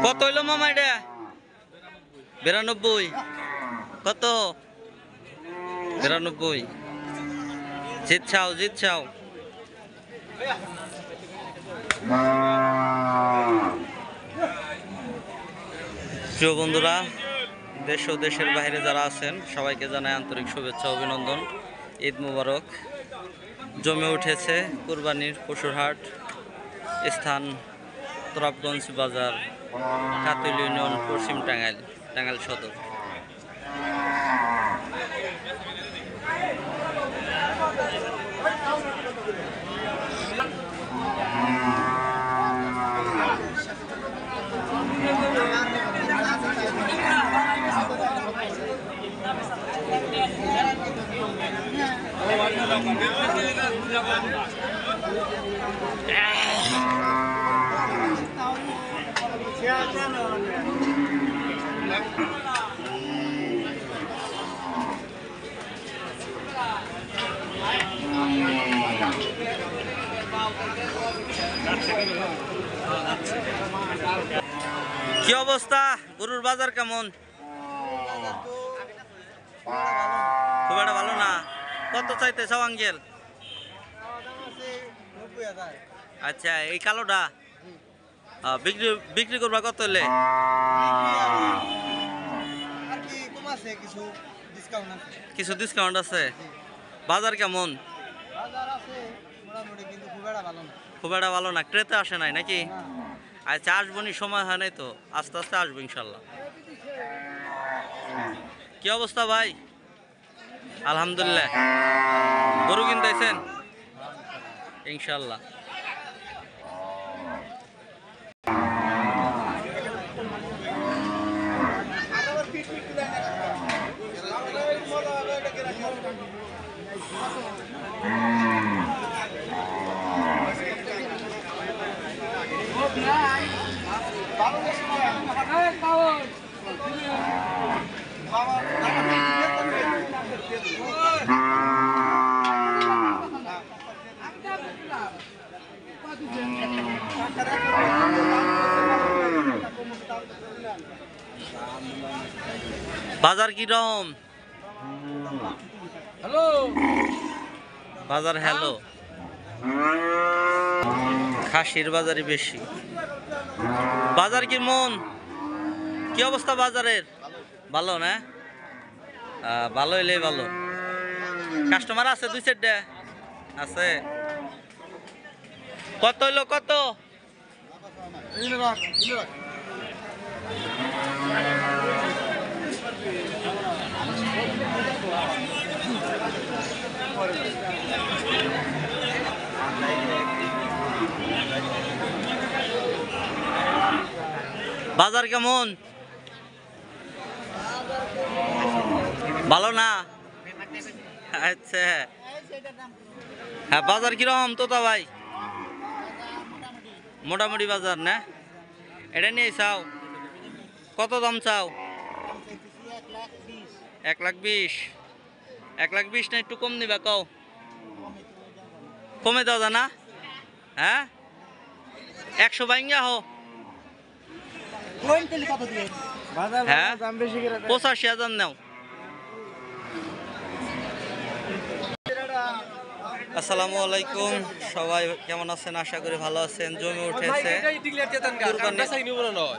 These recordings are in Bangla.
কত হইলো মামা এটা? 92। কত? 92। জিত চাও। প্রিয় বন্ধুরা, দেশ ও দেশের বাইরে যারা আছেন সবাইকে জানাই আন্তরিক শুভেচ্ছা অভিনন্দন। ঈদ মুবারক। জমে উঠেছে কুরবানির পশুর হাট। স্থান তরাবগঞ্জ বাজার, কাতুল ইউনিয়ন, পশ্চিম টাঙ্গাইল সদর। কি অবস্থা? গরুর বাজার কেমন? খুব একটা ভালো না। কত চাইতে চাও আঙ্কেল? আচ্ছা, এই কালোটা বিক্রি করবা কত হলে? কিছু ডিসকাউন্ট আছে। বাজার কেমন? খুব একটা ভালো না। ক্রেতা আসে নাই নাকি? আচ্ছা, আসবনি, সময় হয় নাই তো, আস্তে আস্তে আসবো ইনশাল্লাহ। কি অবস্থা ভাই? আলহামদুলিল্লাহ। গরু কিনতেছেন? ইনশাল্লাহ। বাজার কিরকম? হ্যালো বাজার, হ্যালো। খাসির বাজারই বেশি। বাজার কি মন? কি অবস্থা বাজারের? ভালো না? ভালো হইলে ভালো। কাস্টমার আছে 2-4টা আছে। কত হইলো? কত? বাজার কেমন? ভালো না? আচ্ছা, হ্যাঁ। বাজার কিরকম তোতা ভাই? মোটামুটি বাজার না? এটা নিয়ে চাও? কত দাম চাও? 1,20,000। 1,20,000 না একটু কম নিবা? কও, কমে দাও জানা? হ্যাঁ, 100 ভাঙ্গা হো। হ্যাঁ, 85,000 নাও। আসসালামু আলাইকুম, সবাই কেমন আছেন? আশা করি ভালো আছেন। জমে উঠেছে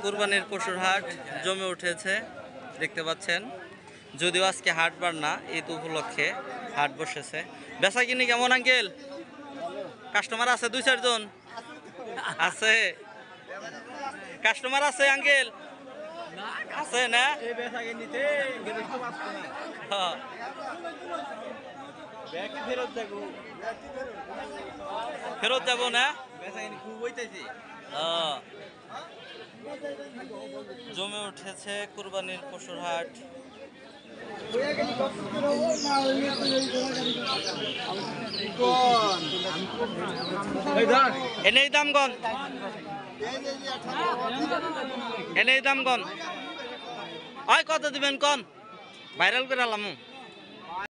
কুরবানির পশুর হাট। জমে উঠেছে, দেখতে পাচ্ছেন। যদিও আজকে হাটবার না, ঈদ উপলক্ষে হাট বসেছে। বেচা কিনি কেমন আঙ্কেল? কাস্টমার আছে 2-4 জন আছে? কাস্টমার আছে আঙ্কেল? আছে না? ফেরত যাব না? জমে উঠেছে কুরবানির পশুর হাট। এনেই দাম গন, এনেই দাম গন। কত দিবেন কন? ভাইরাল করে আলাম।